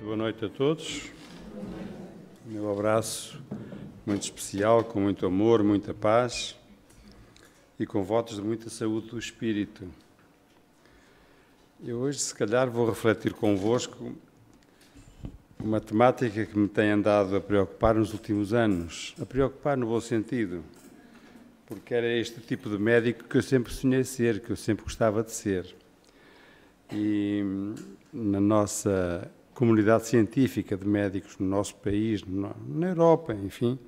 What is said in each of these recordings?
Boa noite a todos. Meu abraço muito especial, com muito amor, muita paz e com votos de muita saúde do espírito. Eu hoje, se calhar, vou refletir convosco uma temática que me tem andado a preocupar nos últimos anos. A preocupar no bom sentido, porque era este tipo de médico que eu sempre sonhei ser, que eu sempre gostava de ser. E na nossa comunidade científica de médicos no nosso país, na Europa, enfim,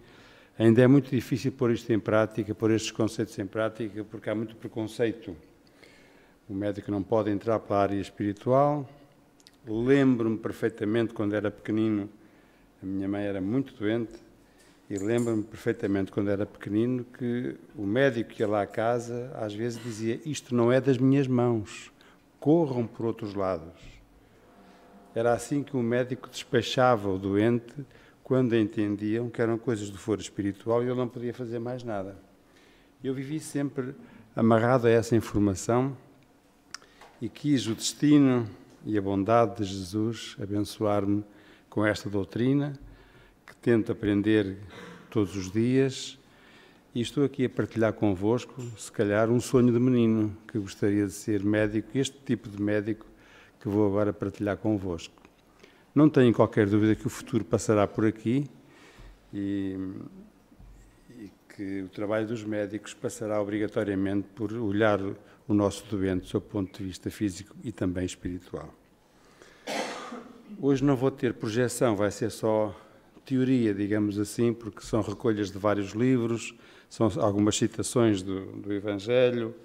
ainda é muito difícil pôr isto em prática, pôr estes conceitos em prática, porque há muito preconceito. O médico não pode entrar para a área espiritual. Lembro-me perfeitamente, quando era pequenino, a minha mãe era muito doente, e lembro-me perfeitamente, quando era pequenino, que o médico que ia lá à casa, às vezes dizia: isto não é das minhas mãos, corram por outros lados. Era assim que o médico despachava o doente quando entendiam que eram coisas do foro espiritual e ele não podia fazer mais nada. Eu vivi sempre amarrado a essa informação e quis o destino e a bondade de Jesus abençoar-me com esta doutrina, que tento aprender todos os dias, e estou aqui a partilhar convosco, se calhar, um sonho de menino, que gostaria de ser médico, este tipo de médico que vou agora partilhar convosco. Não tenho qualquer dúvida que o futuro passará por aqui e que o trabalho dos médicos passará obrigatoriamente por olhar o nosso doente sob o ponto de vista físico e também espiritual. Hoje não vou ter projeção, vai ser só teoria, digamos assim, porque são recolhas de vários livros, são algumas citações do Evangelho,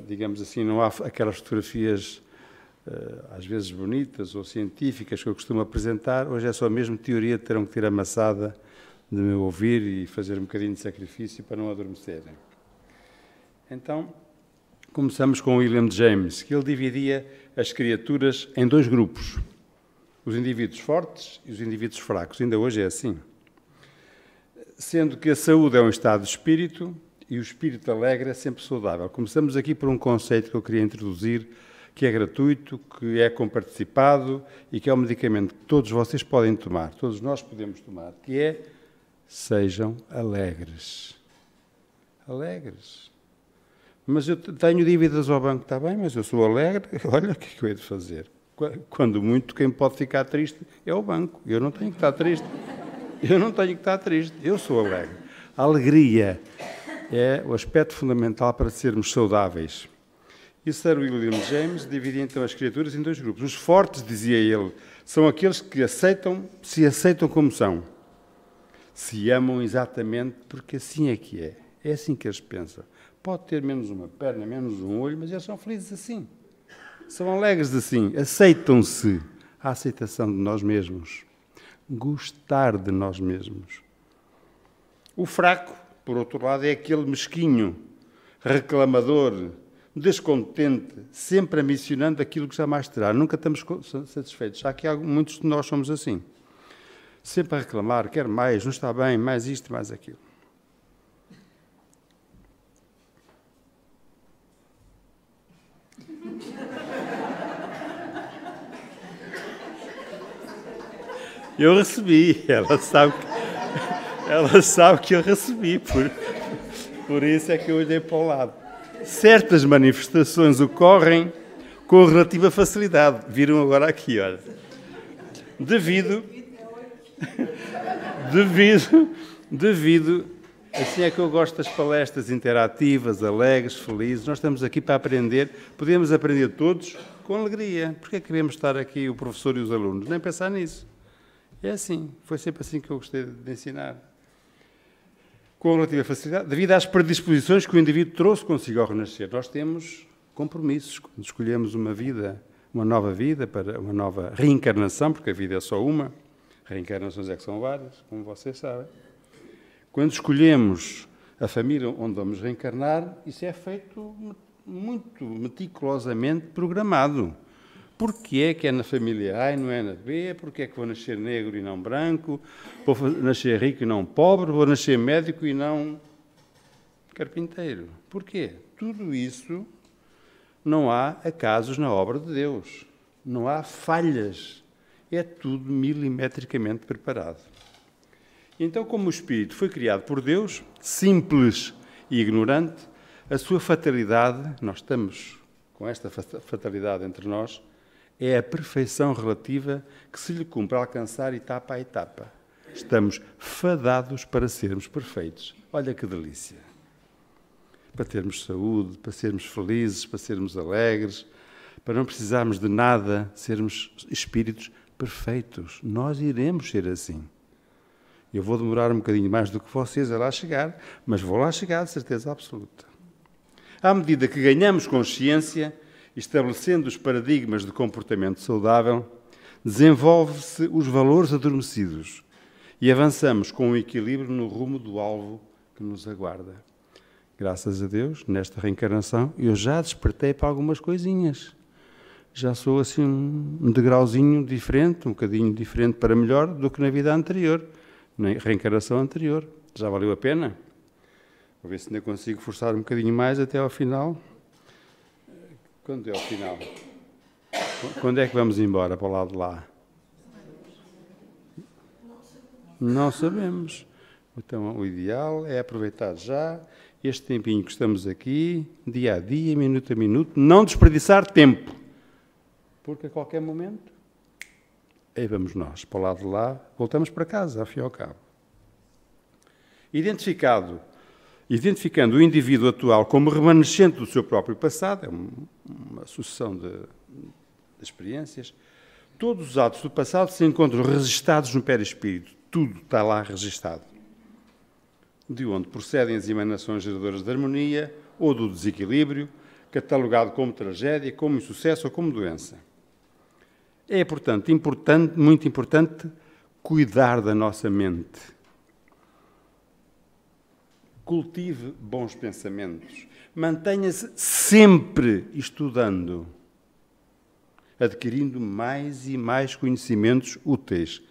digamos assim, não há aquelas fotografias às vezes bonitas ou científicas que eu costumo apresentar. Hoje é só mesmo teoria, terão que ter a maçada de me ouvir e fazer um bocadinho de sacrifício para não adormecerem. Então, começamos com William James, que ele dividia as criaturas em dois grupos: os indivíduos fortes e os indivíduos fracos. Ainda hoje é assim. Sendo que a saúde é um estado de espírito e o espírito alegre é sempre saudável. Começamos aqui por um conceito que eu queria introduzir, que é gratuito, que é comparticipado e que é um medicamento que todos vocês podem tomar, todos nós podemos tomar, que é: sejam alegres. Alegres. Mas eu tenho dívidas ao banco, está bem, mas eu sou alegre, olha o que é que eu hei de fazer. Quando muito, quem pode ficar triste é o banco. Eu não tenho que estar triste. Eu não tenho que estar triste. Eu sou alegre. A alegria é o aspecto fundamental para sermos saudáveis. E Sir William James dividia então as criaturas em dois grupos. Os fortes, dizia ele, são aqueles que se aceitam como são. Se amam exatamente porque assim é que é. É assim que eles pensam. Pode ter menos uma perna, menos um olho, mas eles são felizes assim. São alegres assim. Aceitam-se. A aceitação de nós mesmos. Gostar de nós mesmos. O fraco, por outro lado, é aquele mesquinho, reclamador, descontente, sempre ambicionando aquilo que jamais terá. Nunca estamos satisfeitos. Já que muitos de nós somos assim. Sempre a reclamar, quer mais, não está bem, mais isto, mais aquilo. Eu recebi, ela sabe que eu recebi, por isso é que eu olhei para o lado. Certas manifestações ocorrem com relativa facilidade. Viram agora aqui, olha. Devido, assim é que eu gosto das palestras interativas, alegres, felizes. Nós estamos aqui para aprender, podemos aprender todos com alegria. Porque é que queremos estar aqui o professor e os alunos? Nem pensar nisso. É assim, foi sempre assim que eu gostei de ensinar. Com relativa facilidade, devido às predisposições que o indivíduo trouxe consigo ao renascer. Nós temos compromissos quando escolhemos uma vida, uma nova vida, para uma nova reencarnação, porque a vida é só uma, reencarnações é que são várias, como vocês sabem. Quando escolhemos a família onde vamos reencarnar, isso é feito muito meticulosamente programado. Porquê é que é na família A e não é na B? Porquê é que vou nascer negro e não branco? Vou nascer rico e não pobre? Vou nascer médico e não carpinteiro? Porquê? Tudo isso, não há acasos na obra de Deus. Não há falhas. É tudo milimetricamente preparado. Então, como o Espírito foi criado por Deus, simples e ignorante, a sua fatalidade, nós estamos com esta fatalidade entre nós, é a perfeição relativa que se lhe cumpre alcançar etapa a etapa. Estamos fadados para sermos perfeitos. Olha que delícia! Para termos saúde, para sermos felizes, para sermos alegres, para não precisarmos de nada, sermos espíritos perfeitos. Nós iremos ser assim. Eu vou demorar um bocadinho mais do que vocês a lá chegar, mas vou lá chegar de certeza absoluta. À medida que ganhamos consciência, estabelecendo os paradigmas de comportamento saudável, desenvolve-se os valores adormecidos e avançamos com um equilíbrio no rumo do alvo que nos aguarda. Graças a Deus, nesta reencarnação, eu já despertei para algumas coisinhas. Já sou assim um degrauzinho diferente, um bocadinho diferente para melhor do que na vida anterior, na reencarnação anterior. Já valeu a pena? Vou ver se ainda consigo forçar um bocadinho mais até ao final. Quando é o final? Quando é que vamos embora para o lado de lá? Não sabemos. Então, o ideal é aproveitar já este tempinho que estamos aqui, dia a dia, minuto a minuto, não desperdiçar tempo. Porque a qualquer momento, aí vamos nós, para o lado de lá, voltamos para casa, ao fim e ao cabo. Identificando o indivíduo atual como remanescente do seu próprio passado, é uma sucessão de experiências, todos os atos do passado se encontram registados no perispírito. Tudo está lá registado. De onde procedem as emanações geradoras de harmonia ou do desequilíbrio, catalogado como tragédia, como insucesso ou como doença. É, portanto, muito importante, cuidar da nossa mente. Cultive bons pensamentos. Mantenha-se sempre estudando, adquirindo mais e mais conhecimentos úteis,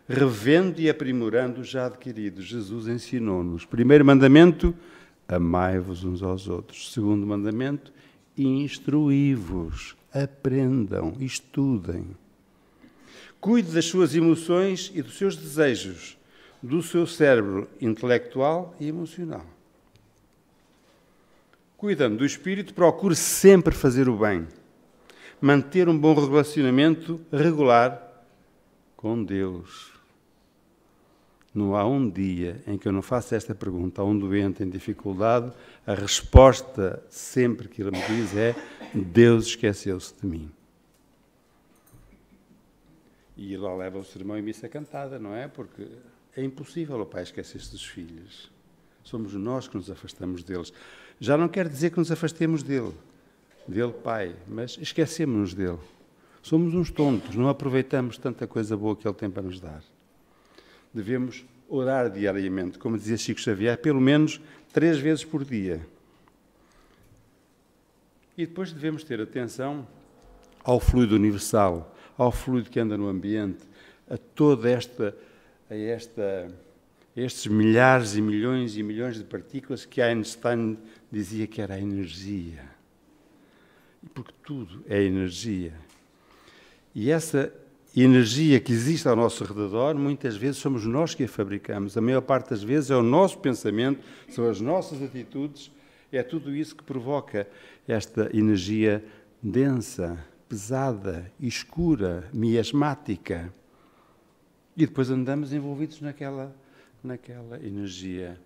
revendo e aprimorando os já adquiridos. Jesus ensinou-nos. Primeiro mandamento, amai-vos uns aos outros. Segundo mandamento, instruí-vos. Aprendam, estudem. Cuide das suas emoções e dos seus desejos, do seu cérebro intelectual e emocional. Cuidando do espírito, procure sempre fazer o bem. Manter um bom relacionamento regular com Deus. Não há um dia em que eu não faça esta pergunta a um doente em dificuldade, a resposta sempre que ele me diz é: Deus esqueceu-se de mim. E lá leva o sermão e missa cantada, não é? Porque é impossível o pai esquecer-se dos filhos. Somos nós que nos afastamos deles. Já não quer dizer que nos afastemos dele, pai, mas esquecemos-nos dele. Somos uns tontos, não aproveitamos tanta coisa boa que ele tem para nos dar. Devemos orar diariamente, como dizia Chico Xavier, pelo menos 3 vezes por dia. E depois devemos ter atenção ao fluido universal, ao fluido que anda no ambiente, a estes milhares e milhões de partículas que Einstein dizia que era a energia. Porque tudo é energia. E essa energia que existe ao nosso redor, muitas vezes somos nós que a fabricamos. A maior parte das vezes é o nosso pensamento, são as nossas atitudes, é tudo isso que provoca esta energia densa, pesada, escura, miasmática. E depois andamos envolvidos naquela energia.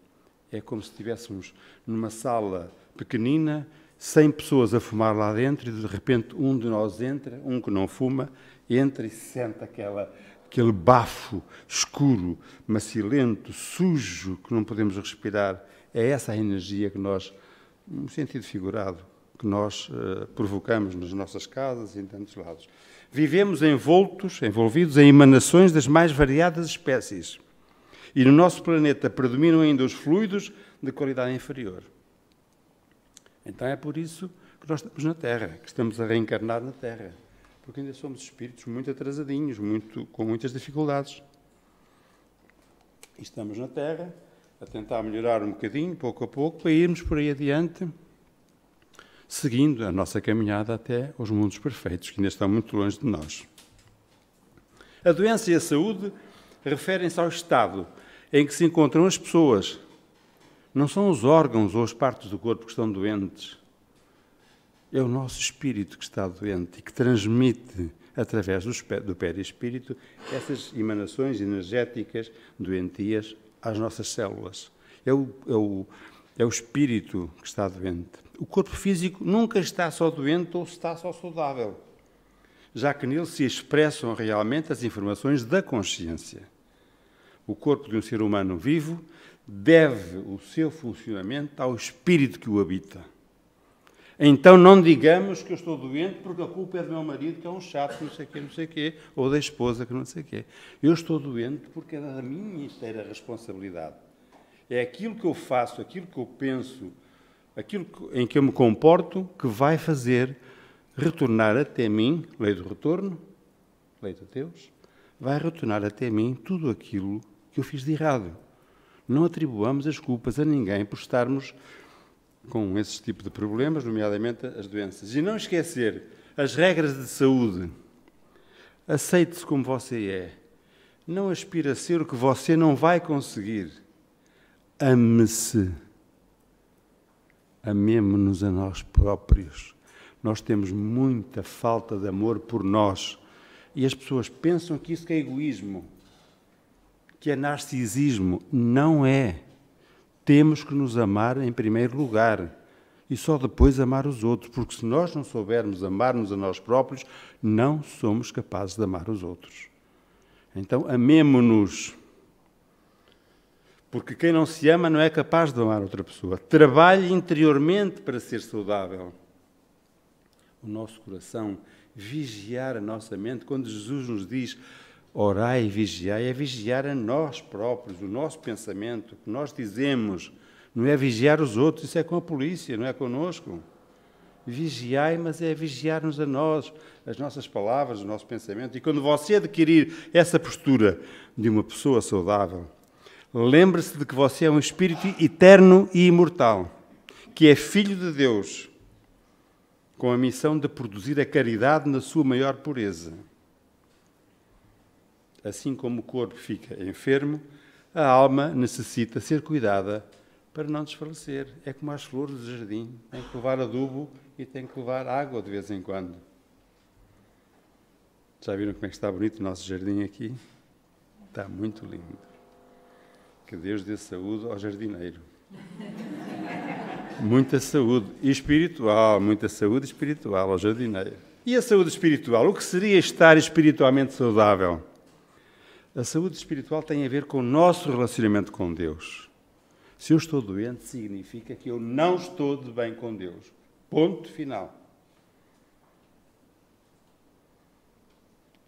É como se estivéssemos numa sala pequenina, 100 pessoas a fumar lá dentro, e de repente um de nós entra, um que não fuma, entra e sente aquele bafo escuro, macilento, sujo, que não podemos respirar. É essa a energia que nós, num sentido figurado, que nós provocamos nas nossas casas e em tantos lados. Vivemos envolvidos em emanações das mais variadas espécies. E no nosso planeta predominam ainda os fluidos de qualidade inferior. Então é por isso que nós estamos na Terra, que estamos a reencarnar na Terra. Porque ainda somos espíritos muito atrasadinhos, com muitas dificuldades. E estamos na Terra a tentar melhorar um bocadinho, pouco a pouco, para irmos por aí adiante, seguindo a nossa caminhada até aos mundos perfeitos, que ainda estão muito longe de nós. A doença e a saúde referem-se ao estado em que se encontram as pessoas. Não são os órgãos ou as partes do corpo que estão doentes. É o nosso espírito que está doente e que transmite, através do perispírito, essas emanações energéticas doentias às nossas células. É o espírito que está doente. O corpo físico nunca está só doente ou está só saudável, já que nele se expressam realmente as informações da consciência. O corpo de um ser humano vivo deve o seu funcionamento ao espírito que o habita. Então não digamos que eu estou doente porque a culpa é do meu marido, que é um chato, não sei o quê, ou da esposa, que não sei o quê. Eu estou doente porque é da minha inteira responsabilidade. É aquilo que eu faço, aquilo que eu penso, aquilo em que eu me comporto, que vai fazer retornar até mim, lei do retorno, lei de Deus, vai retornar até mim tudo aquilo que eu fiz de errado. Não atribuamos as culpas a ninguém por estarmos com esse tipo de problemas, nomeadamente as doenças. E não esquecer as regras de saúde. Aceite-se como você é. Não aspire a ser o que você não vai conseguir. Ame-se. Amemo-nos a nós próprios. Nós temos muita falta de amor por nós. E as pessoas pensam que isso é egoísmo, que é narcisismo. Não é. Temos que nos amar em primeiro lugar e só depois amar os outros, porque se nós não soubermos amar-nos a nós próprios, não somos capazes de amar os outros. Então, amemo-nos, porque quem não se ama não é capaz de amar outra pessoa. Trabalhe interiormente para ser saudável. O nosso coração, vigiar a nossa mente, quando Jesus nos diz orai e vigiai, é vigiar a nós próprios, o nosso pensamento, o que nós dizemos, não é vigiar os outros, isso é com a polícia, não é connosco. Vigiai, mas é vigiar-nos a nós, as nossas palavras, o nosso pensamento. E quando você adquirir essa postura de uma pessoa saudável, lembre-se de que você é um espírito eterno e imortal, que é filho de Deus, com a missão de produzir a caridade na sua maior pureza. Assim como o corpo fica enfermo, a alma necessita ser cuidada para não desfalecer. É como as flores do jardim. Tem que levar adubo e tem que levar água de vez em quando. Já viram como é que está bonito o nosso jardim aqui? Está muito lindo. Que Deus dê saúde ao jardineiro. Muita saúde espiritual, muita saúde espiritual ao jardineiro. E a saúde espiritual? O que seria estar espiritualmente saudável? A saúde espiritual tem a ver com o nosso relacionamento com Deus. Se eu estou doente, significa que eu não estou de bem com Deus. Ponto final.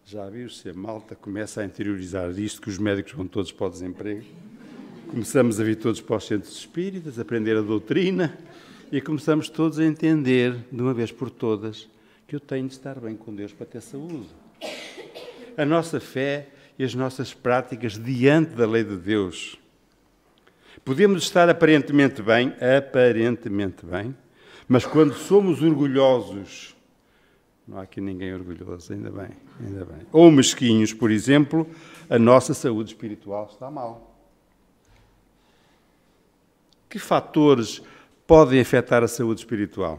Já viu se a malta começa a interiorizar isto, que os médicos vão todos para o desemprego? Começamos a vir todos para os centros espíritas, a aprender a doutrina e começamos todos a entender, de uma vez por todas, que eu tenho de estar bem com Deus para ter saúde. A nossa fé e as nossas práticas diante da lei de Deus. Podemos estar aparentemente bem, mas quando somos orgulhosos, não há aqui ninguém orgulhoso, ainda bem. Ou mesquinhos, por exemplo, a nossa saúde espiritual está mal. Que fatores podem afetar a saúde espiritual?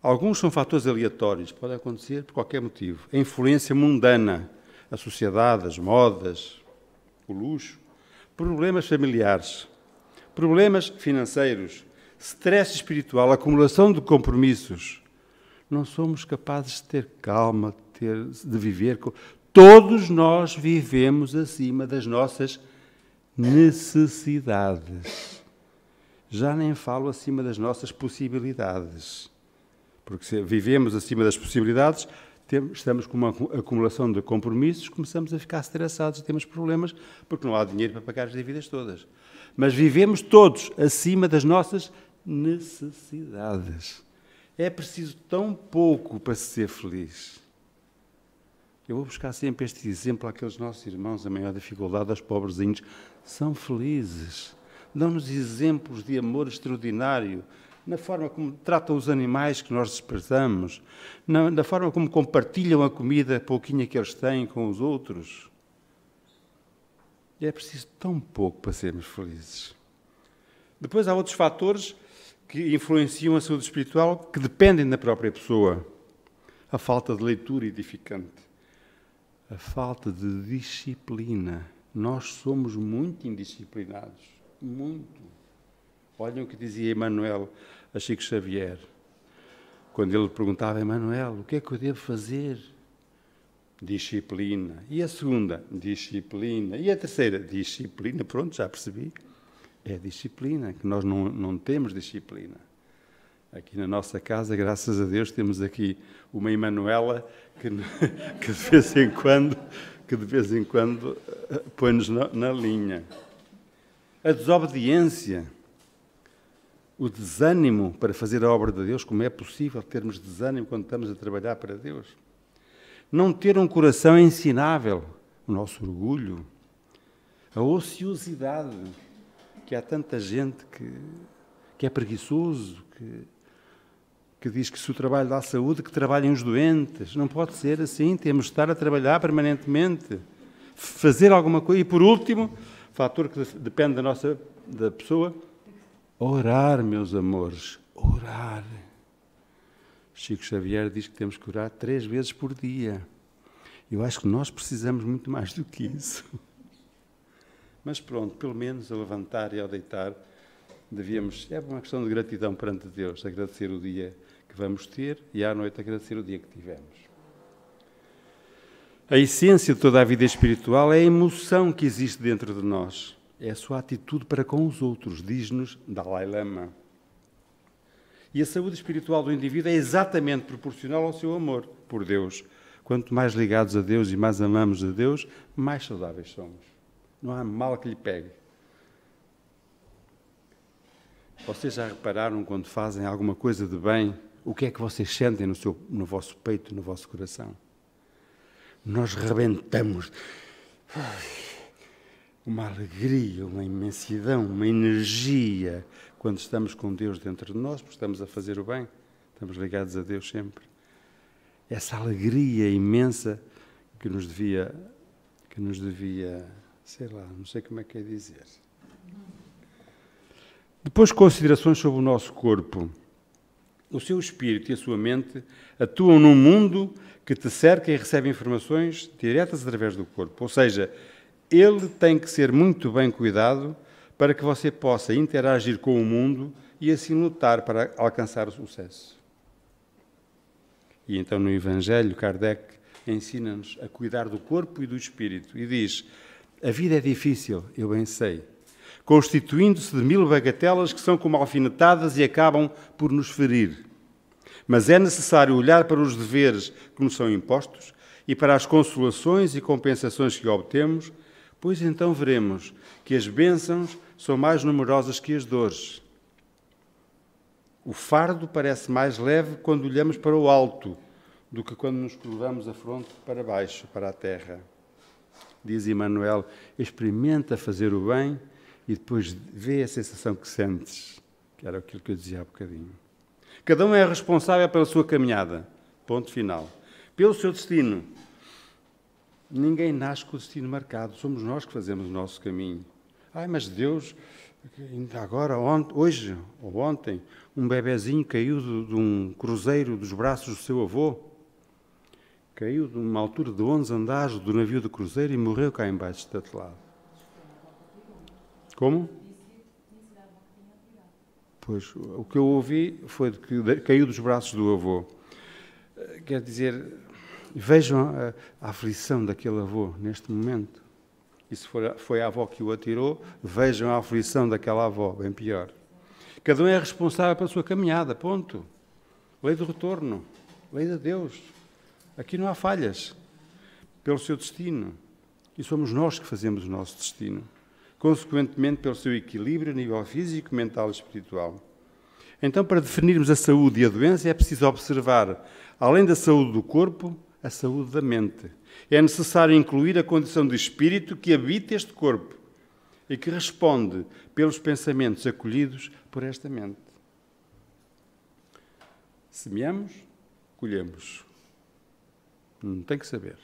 Alguns são fatores aleatórios, podem acontecer por qualquer motivo. A influência mundana, a sociedade, as modas, o luxo, problemas familiares, problemas financeiros, stress espiritual, acumulação de compromissos. Não somos capazes de ter calma, de viver. Todos nós vivemos acima das nossas necessidades. Já nem falo acima das nossas possibilidades. Porque se vivemos acima das possibilidades, estamos com uma acumulação de compromissos, começamos a ficar estressados e temos problemas porque não há dinheiro para pagar as dívidas todas. Mas vivemos todos acima das nossas necessidades. É preciso tão pouco para ser feliz. Eu vou buscar sempre este exemplo àqueles nossos irmãos, a maior dificuldade, aos pobrezinhos. São felizes. Dão-nos exemplos de amor extraordinário. na forma como tratam os animais que nós desprezamos, na forma como compartilham a comida pouquinha que eles têm com os outros. E é preciso tão pouco para sermos felizes. Depois há outros fatores que influenciam a saúde espiritual que dependem da própria pessoa. A falta de leitura edificante. A falta de disciplina. Nós somos muito indisciplinados. Muito. Olhem o que dizia Emmanuel a Chico Xavier. Quando ele perguntava a Emmanuel, o que é que eu devo fazer? Disciplina. E a segunda? Disciplina. E a terceira? Disciplina. Pronto, já percebi. É disciplina, que nós não temos disciplina. Aqui na nossa casa, graças a Deus, temos aqui uma Emanuela que de vez em quando põe-nos na linha. A desobediência, o desânimo para fazer a obra de Deus, como é possível termos desânimo quando estamos a trabalhar para Deus? Não ter um coração ensinável, o nosso orgulho, a ociosidade, que há tanta gente que é preguiçoso, que diz que se o trabalho dá saúde, que trabalhem os doentes. Não pode ser assim, temos de estar a trabalhar permanentemente, fazer alguma coisa. E por último, fator que depende da pessoa, orar, meus amores, orar. Chico Xavier diz que temos que orar 3 vezes por dia. Eu acho que nós precisamos muito mais do que isso. Mas pronto, pelo menos ao levantar e ao deitar, é uma questão de gratidão perante Deus, agradecer o dia que vamos ter e à noite agradecer o dia que tivemos. A essência de toda a vida espiritual é a emoção que existe dentro de nós. É a sua atitude para com os outros, diz-nos Dalai Lama. E a saúde espiritual do indivíduo é exatamente proporcional ao seu amor por Deus. Quanto mais ligados a Deus e mais amamos a Deus, mais saudáveis somos. Não há mal que lhe pegue. Vocês já repararam quando fazem alguma coisa de bem, o que é que vocês sentem no vosso peito, no vosso coração? Nós rebentamos. Uma alegria, uma imensidão, uma energia quando estamos com Deus dentro de nós, porque estamos a fazer o bem, estamos ligados a Deus sempre. Essa alegria imensa que nos devia, sei lá, não sei como é que é dizer. Depois, considerações sobre o nosso corpo. O seu espírito e a sua mente atuam num mundo que te cerca e recebe informações diretas através do corpo. Ou seja, ele tem que ser muito bem cuidado para que você possa interagir com o mundo e assim lutar para alcançar o sucesso. E então no Evangelho, Kardec ensina-nos a cuidar do corpo e do espírito e diz: a vida é difícil, eu bem sei, constituindo-se de 1000 bagatelas que são como alfinetadas e acabam por nos ferir. Mas é necessário olhar para os deveres que nos são impostos e para as consolações e compensações que obtemos, pois então veremos que as bênçãos são mais numerosas que as dores. O fardo parece mais leve quando olhamos para o alto do que quando nos curvamos a fronte para baixo, para a terra. Diz Emmanuel, experimenta fazer o bem e depois vê a sensação que sentes, que era aquilo que eu dizia há bocadinho. Cada um é responsável pela sua caminhada, ponto final. Pelo seu destino. Ninguém nasce com o destino marcado, somos nós que fazemos o nosso caminho. Mas Deus, ainda agora, hoje ou ontem, um bebezinho caiu de um cruzeiro dos braços do seu avô, caiu de uma altura de 11 andares do navio do cruzeiro e morreu cá embaixo estatelado. Como? Pois, o que eu ouvi foi que caiu dos braços do avô. Quer dizer, vejam a aflição daquele avô neste momento. E se foi a avó que o atirou, vejam a aflição daquela avó, bem pior. Cada um é responsável pela sua caminhada, ponto. Lei do retorno, lei de Deus. Aqui não há falhas. Pelo seu destino. E somos nós que fazemos o nosso destino. Consequentemente, pelo seu equilíbrio a nível físico, mental e espiritual. Então, para definirmos a saúde e a doença, é preciso observar, além da saúde do corpo, a saúde da mente. É necessário incluir a condição de espírito que habita este corpo e que responde pelos pensamentos acolhidos por esta mente. Semeamos, colhemos. Não tem que saber.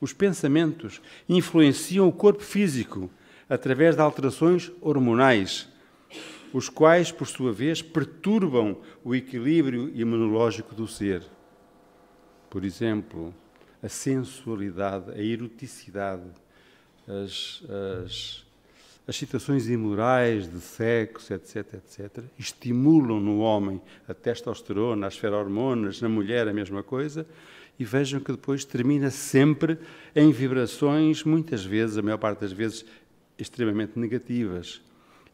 Os pensamentos influenciam o corpo físico através de alterações hormonais, os quais, por sua vez, perturbam o equilíbrio imunológico do ser. Por exemplo, a sensualidade, a eroticidade, as excitações imorais de sexo, etc., etc., estimulam no homem a testosterona, as ferormonas, na mulher a mesma coisa, e vejam que depois termina sempre em vibrações, muitas vezes, a maior parte das vezes, extremamente negativas.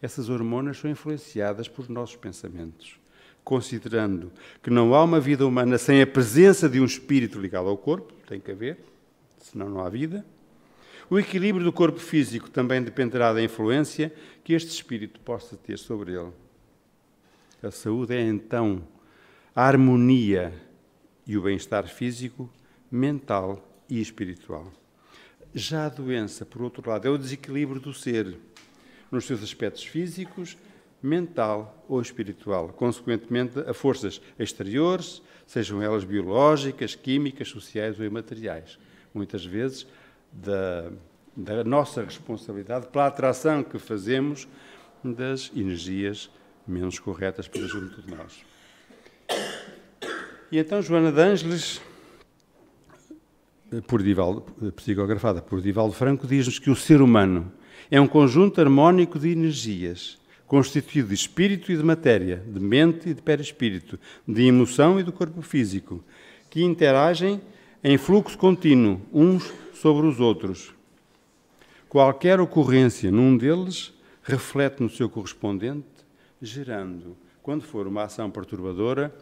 Essas hormonas são influenciadas por nossos pensamentos. Considerando que não há uma vida humana sem a presença de um espírito ligado ao corpo, tem que haver, senão não há vida, o equilíbrio do corpo físico também dependerá da influência que este espírito possa ter sobre ele. A saúde é, então, a harmonia e o bem-estar físico, mental e espiritual. Já a doença, por outro lado, é o desequilíbrio do ser, nos seus aspectos físicos, mental ou espiritual, consequentemente a forças exteriores, sejam elas biológicas, químicas, sociais ou imateriais. Muitas vezes da nossa responsabilidade pela atração que fazemos das energias menos corretas para junto de nós. E então Joana de Ângeles, psicografada por Divaldo Franco, diz-nos que o ser humano é um conjunto harmónico de energias, constituído de espírito e de matéria, de mente e de perispírito, de emoção e do corpo físico, que interagem em fluxo contínuo, uns sobre os outros. Qualquer ocorrência num deles reflete no seu correspondente, gerando, quando for uma ação perturbadora,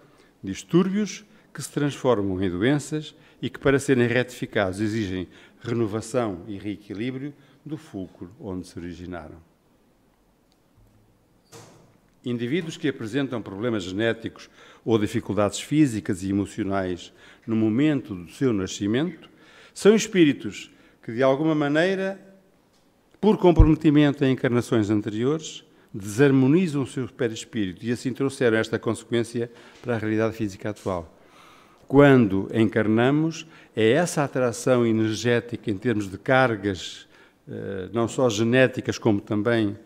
distúrbios que se transformam em doenças e que, para serem retificados, exigem renovação e reequilíbrio do fulcro onde se originaram. Indivíduos que apresentam problemas genéticos ou dificuldades físicas e emocionais no momento do seu nascimento são espíritos que, de alguma maneira, por comprometimento em encarnações anteriores, desarmonizam o seu perispírito e assim trouxeram esta consequência para a realidade física atual. Quando encarnamos, é essa atração energética em termos de cargas, não só genéticas, como também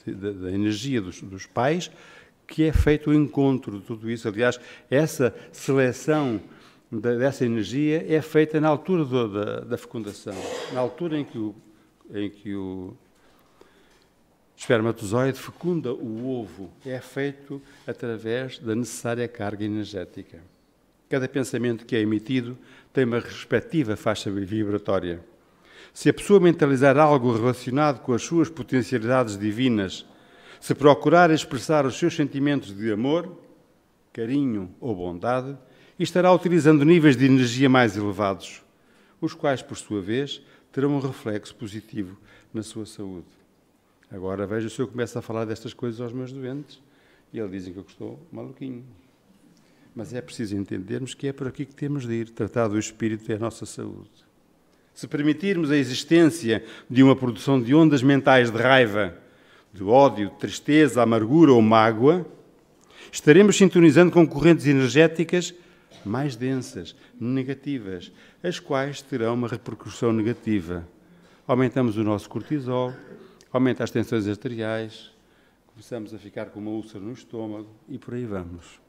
da energia dos pais, que é feito o encontro de tudo isso. Aliás, essa seleção dessa energia é feita na altura da fecundação, na altura em que o espermatozoide fecunda o ovo, é feito através da necessária carga energética. Cada pensamento que é emitido tem uma respectiva faixa vibratória. Se a pessoa mentalizar algo relacionado com as suas potencialidades divinas, se procurar expressar os seus sentimentos de amor, carinho ou bondade, estará utilizando níveis de energia mais elevados, os quais, por sua vez, terão um reflexo positivo na sua saúde. Agora veja se eu começo a falar destas coisas aos meus doentes e eles dizem que eu estou maluquinho. Mas é preciso entendermos que é por aqui que temos de ir. Tratar do espírito é a nossa saúde. Se permitirmos a existência de uma produção de ondas mentais de raiva, de ódio, de tristeza, amargura ou mágoa, estaremos sintonizando com correntes energéticas mais densas, negativas, as quais terão uma repercussão negativa. Aumentamos o nosso cortisol, aumenta as tensões arteriais, começamos a ficar com uma úlcera no estômago e por aí vamos.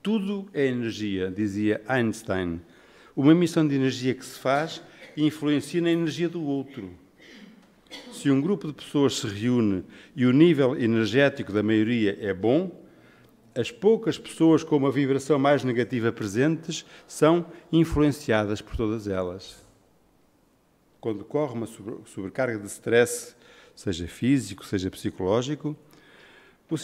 Tudo é energia, dizia Einstein. Uma emissão de energia que se faz influencia na energia do outro. Se um grupo de pessoas se reúne e o nível energético da maioria é bom, as poucas pessoas com uma vibração mais negativa presentes são influenciadas por todas elas. Quando ocorre uma sobrecarga de stress, seja físico, seja psicológico, o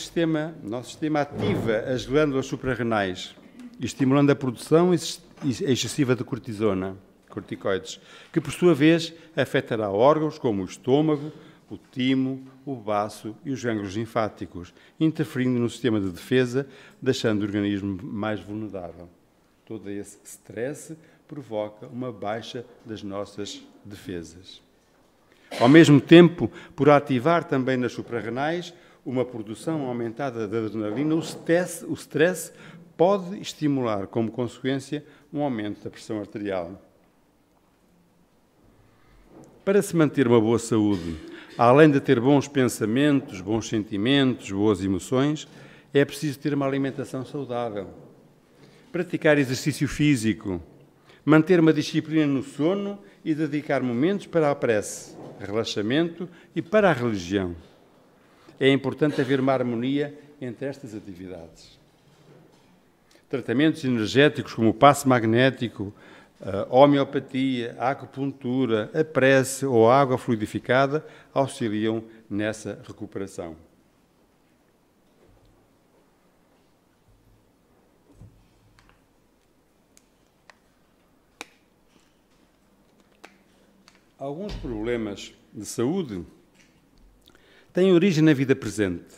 nosso sistema ativa as glândulas suprarrenais, estimulando a produção excessiva de cortisona, corticoides, que por sua vez afetará órgãos como o estômago, o timo, o baço e os gânglios linfáticos, interferindo no sistema de defesa, deixando o organismo mais vulnerável. Todo esse stress provoca uma baixa das nossas defesas. Ao mesmo tempo, por ativar também nas suprarrenais uma produção aumentada de adrenalina, o stress pode estimular, como consequência, um aumento da pressão arterial. Para se manter uma boa saúde, além de ter bons pensamentos, bons sentimentos, boas emoções, é preciso ter uma alimentação saudável, praticar exercício físico, manter uma disciplina no sono e dedicar momentos para a prece, relaxamento e para a religião. É importante haver uma harmonia entre estas atividades. Tratamentos energéticos como o passe magnético, a homeopatia, a acupuntura, a prece ou a água fluidificada auxiliam nessa recuperação. Alguns problemas de saúde têm origem na vida presente,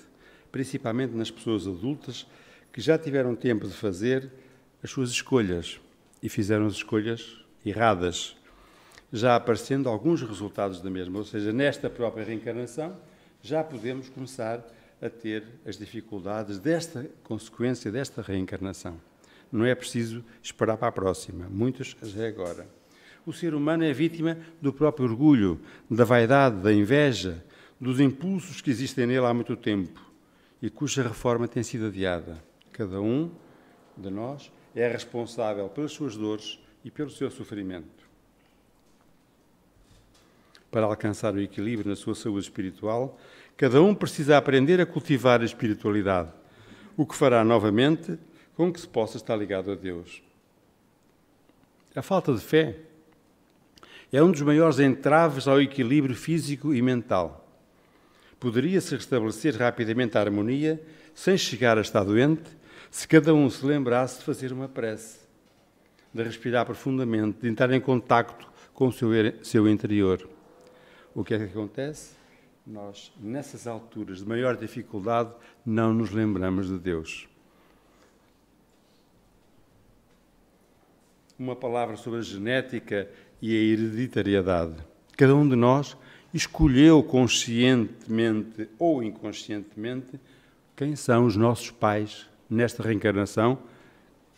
principalmente nas pessoas adultas que já tiveram tempo de fazer as suas escolhas e fizeram as escolhas erradas, já aparecendo alguns resultados da mesma. Ou seja, nesta própria reencarnação já podemos começar a ter as dificuldades desta consequência, desta reencarnação. Não é preciso esperar para a próxima, muitas já é agora. O ser humano é vítima do próprio orgulho, da vaidade, da inveja, dos impulsos que existem nele há muito tempo e cuja reforma tem sido adiada. Cada um de nós é responsável pelas suas dores e pelo seu sofrimento. Para alcançar o equilíbrio na sua saúde espiritual, cada um precisa aprender a cultivar a espiritualidade, o que fará novamente com que se possa estar ligado a Deus. A falta de fé é um dos maiores entraves ao equilíbrio físico e mental. Poderia-se restabelecer rapidamente a harmonia, sem chegar a estar doente, se cada um se lembrasse de fazer uma prece, de respirar profundamente, de entrar em contacto com o seu interior. O que é que acontece? Nós, nessas alturas de maior dificuldade, não nos lembramos de Deus. Uma palavra sobre a genética e a hereditariedade. Cada um de nós escolheu conscientemente ou inconscientemente quem são os nossos pais nesta reencarnação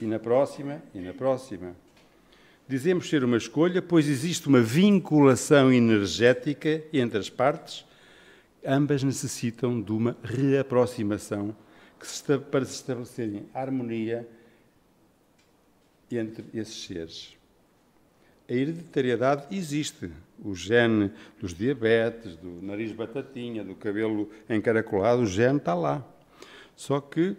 e na próxima e na próxima. Dizemos ser uma escolha, pois existe uma vinculação energética entre as partes. Ambas necessitam de uma reaproximação para se estabelecerem harmonia entre esses seres. A hereditariedade existe. O gene dos diabetes, do nariz batatinha, do cabelo encaracolado, o gene está lá. Só que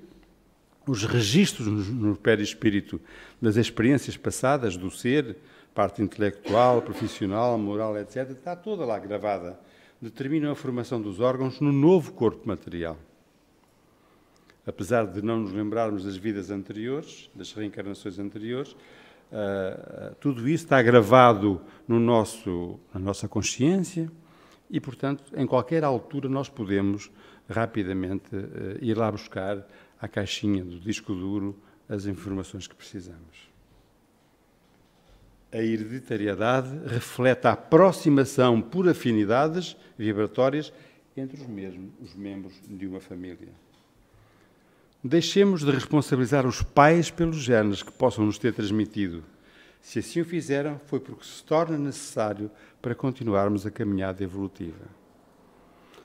os registros no perispírito das experiências passadas do ser, parte intelectual, profissional, moral, etc., está toda lá gravada. Determinam a formação dos órgãos no novo corpo material. Apesar de não nos lembrarmos das vidas anteriores, das reencarnações anteriores, tudo isso está gravado na nossa consciência e, portanto, em qualquer altura nós podemos rapidamente ir lá buscar à caixinha do disco duro as informações que precisamos. A hereditariedade reflete a aproximação por afinidades vibratórias entre os membros de uma família. Deixemos de responsabilizar os pais pelos genes que possam nos ter transmitido. Se assim o fizeram, foi porque se torna necessário para continuarmos a caminhada evolutiva.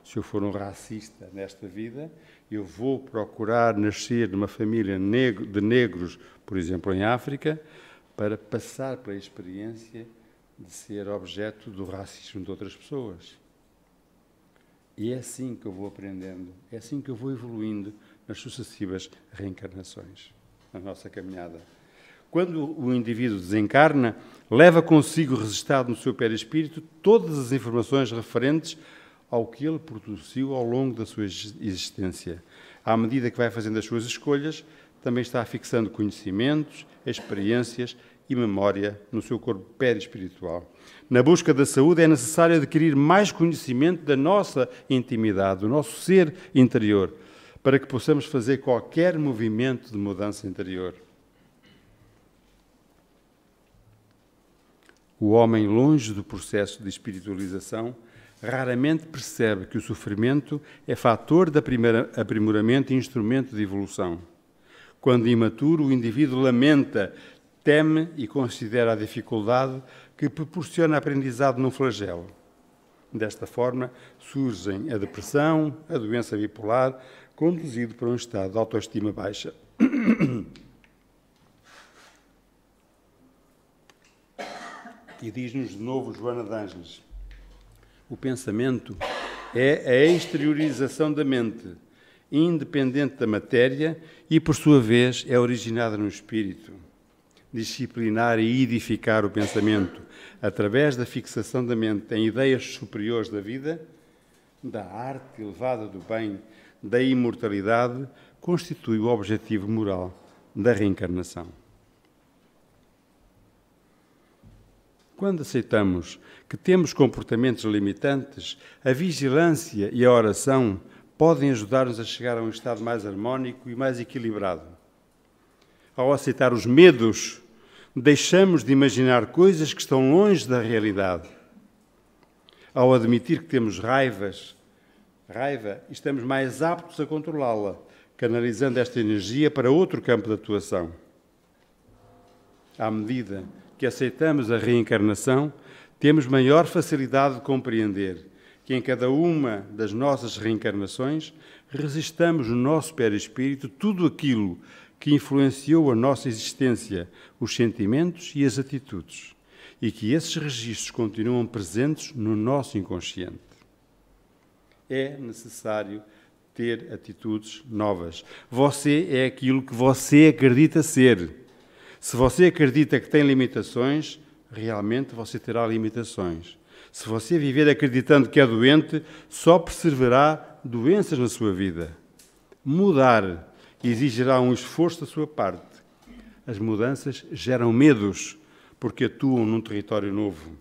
Se eu for um racista nesta vida, eu vou procurar nascer numa família de negros, por exemplo, em África, para passar pela experiência de ser objeto do racismo de outras pessoas. E é assim que eu vou aprendendo, é assim que eu vou evoluindo nas sucessivas reencarnações, na nossa caminhada. Quando o indivíduo desencarna, leva consigo registado no seu perispírito todas as informações referentes ao que ele produziu ao longo da sua existência. À medida que vai fazendo as suas escolhas, também está fixando conhecimentos, experiências e memória no seu corpo perispiritual. Na busca da saúde é necessário adquirir mais conhecimento da nossa intimidade, do nosso ser interior, para que possamos fazer qualquer movimento de mudança interior. O homem, longe do processo de espiritualização, raramente percebe que o sofrimento é fator de aprimoramento e instrumento de evolução. Quando imaturo, o indivíduo lamenta, teme e considera a dificuldade que proporciona aprendizado num flagelo. Desta forma, surgem a depressão, a doença bipolar, conduzido para um estado de autoestima baixa. E diz-nos de novo Joana de Ângeles: o pensamento é a exteriorização da mente, independente da matéria e, por sua vez, é originada no espírito. Disciplinar e edificar o pensamento através da fixação da mente em ideias superiores da vida, da arte elevada do bem, da imortalidade, constitui o objetivo moral da reencarnação. Quando aceitamos que temos comportamentos limitantes, a vigilância e a oração podem ajudar-nos a chegar a um estado mais harmónico e mais equilibrado. Ao aceitar os medos, deixamos de imaginar coisas que estão longe da realidade. Ao admitir que temos raiva, estamos mais aptos a controlá-la, canalizando esta energia para outro campo de atuação. À medida que aceitamos a reencarnação, temos maior facilidade de compreender que em cada uma das nossas reencarnações resistamos no nosso perispírito tudo aquilo que influenciou a nossa existência, os sentimentos e as atitudes, e que esses registros continuam presentes no nosso inconsciente. É necessário ter atitudes novas. Você é aquilo que você acredita ser. Se você acredita que tem limitações, realmente você terá limitações. Se você viver acreditando que é doente, só perseverará doenças na sua vida. Mudar exigirá um esforço da sua parte. As mudanças geram medos, porque atuam num território novo.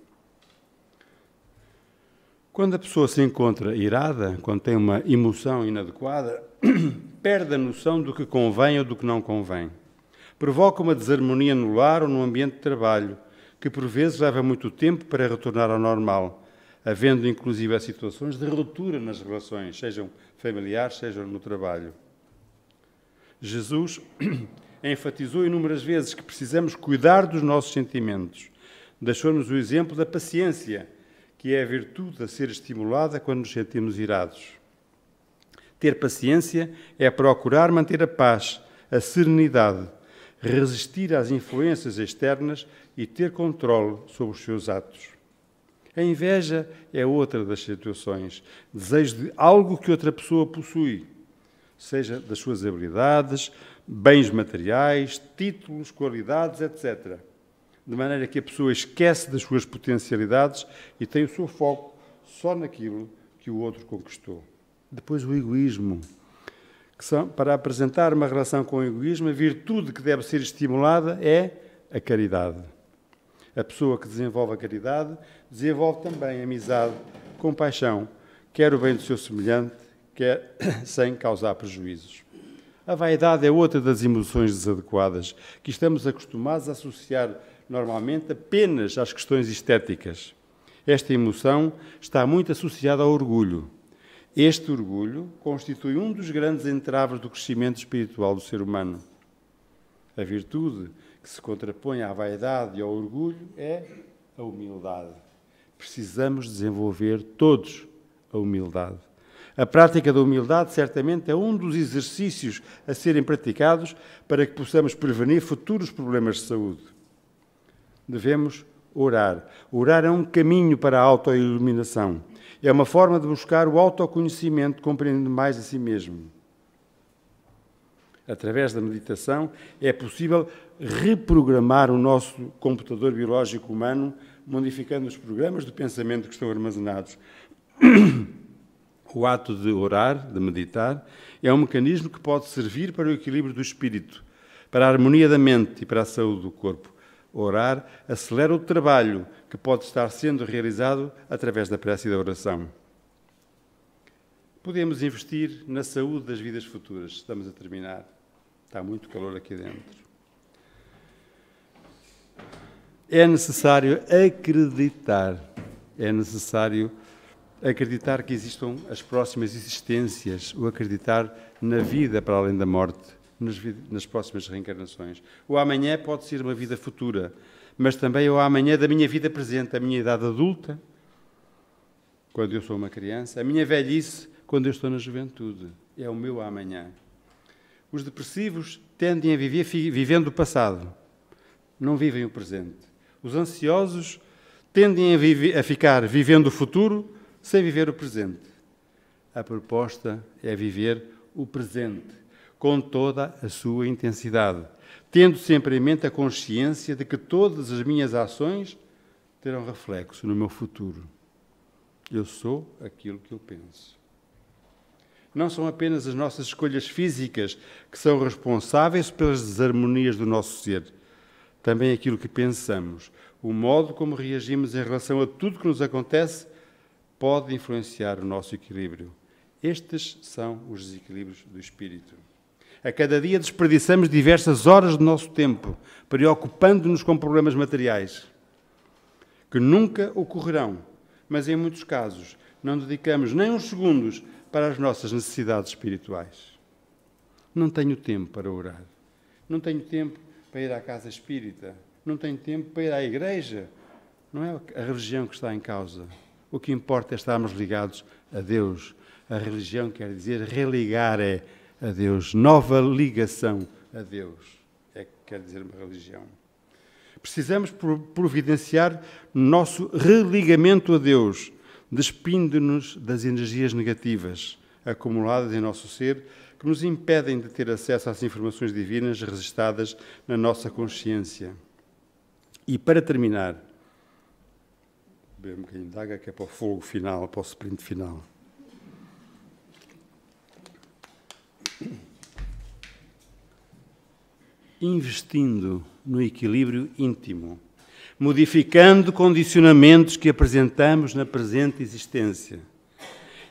Quando a pessoa se encontra irada, quando tem uma emoção inadequada, perde a noção do que convém ou do que não convém. Provoca uma desarmonia no lar ou no ambiente de trabalho, que por vezes leva muito tempo para retornar ao normal, havendo inclusive situações de ruptura nas relações, sejam familiares, sejam no trabalho. Jesus enfatizou inúmeras vezes que precisamos cuidar dos nossos sentimentos. Deixou-nos o exemplo da paciência, que é a virtude a ser estimulada quando nos sentimos irados. Ter paciência é procurar manter a paz, a serenidade, resistir às influências externas e ter controle sobre os seus atos. A inveja é outra das situações, desejo de algo que outra pessoa possui, seja das suas habilidades, bens materiais, títulos, qualidades, etc. De maneira que a pessoa esquece das suas potencialidades e tem o seu foco só naquilo que o outro conquistou. Depois o egoísmo, para apresentar uma relação com o egoísmo, a virtude que deve ser estimulada é a caridade. A pessoa que desenvolve a caridade desenvolve também a amizade, compaixão, quer o bem do seu semelhante, quer sem causar prejuízos. A vaidade é outra das emoções desadequadas, que estamos acostumados a associar normalmente apenas às questões estéticas. Esta emoção está muito associada ao orgulho. Este orgulho constitui um dos grandes entraves do crescimento espiritual do ser humano. A virtude que se contrapõe à vaidade e ao orgulho é a humildade. Precisamos desenvolver todos a humildade. A prática da humildade certamente é um dos exercícios a serem praticados para que possamos prevenir futuros problemas de saúde. Devemos orar. Orar é um caminho para a autoiluminação. É uma forma de buscar o autoconhecimento, compreendendo mais a si mesmo. Através da meditação é possível reprogramar o nosso computador biológico humano, modificando os programas de pensamento que estão armazenados. O ato de orar, de meditar, é um mecanismo que pode servir para o equilíbrio do espírito, para a harmonia da mente e para a saúde do corpo. Orar acelera o trabalho que pode estar sendo realizado através da prece e da oração. Podemos investir na saúde das vidas futuras. Estamos a terminar. Está muito calor aqui dentro. É necessário acreditar. É necessário acreditar que existam as próximas existências, ou acreditar na vida para além da morte, nas próximas reencarnações. O amanhã pode ser uma vida futura, mas também o amanhã da minha vida presente, a minha idade adulta, quando eu sou uma criança, a minha velhice, quando eu estou na juventude. É o meu amanhã. Os depressivos tendem a viver vivendo o passado, não vivem o presente. Os ansiosos tendem a ficar vivendo o futuro sem viver o presente. A proposta é viver o presente, com toda a sua intensidade, tendo sempre em mente a consciência de que todas as minhas ações terão reflexo no meu futuro. Eu sou aquilo que eu penso. Não são apenas as nossas escolhas físicas que são responsáveis pelas desarmonias do nosso ser. Também aquilo que pensamos, o modo como reagimos em relação a tudo que nos acontece, pode influenciar o nosso equilíbrio. Estes são os desequilíbrios do espírito. A cada dia desperdiçamos diversas horas do nosso tempo, preocupando-nos com problemas materiais, que nunca ocorrerão, mas em muitos casos não dedicamos nem uns segundos para as nossas necessidades espirituais. Não tenho tempo para orar, não tenho tempo para ir à casa espírita, não tenho tempo para ir à igreja. Não é a religião que está em causa. O que importa é estarmos ligados a Deus. A religião quer dizer religar a Deus, nova ligação a Deus. É que quer dizer uma religião. Precisamos providenciar nosso religamento a Deus, despindo-nos das energias negativas acumuladas em nosso ser, que nos impedem de ter acesso às informações divinas registadas na nossa consciência. E para terminar, beber um bocadinho de água que é para o fogo final, para o sprint final. Investindo no equilíbrio íntimo, modificando condicionamentos que apresentamos na presente existência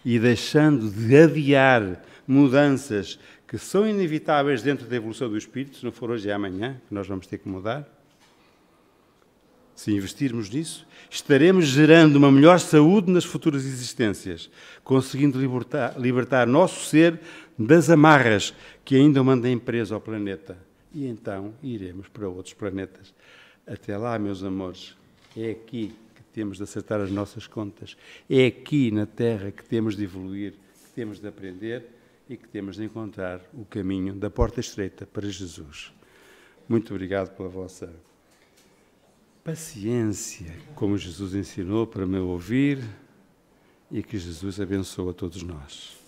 e deixando de adiar mudanças que são inevitáveis dentro da evolução do espírito, se não for hoje é amanhã, que nós vamos ter que mudar. Se investirmos nisso, estaremos gerando uma melhor saúde nas futuras existências, conseguindo libertar nosso ser das amarras que ainda o mantêm preso ao planeta. E então iremos para outros planetas. Até lá, meus amores, é aqui que temos de acertar as nossas contas. É aqui na Terra que temos de evoluir, que temos de aprender e que temos de encontrar o caminho da porta estreita para Jesus. Muito obrigado pela vossa paciência, como Jesus ensinou para me ouvir, e que Jesus abençoe a todos nós.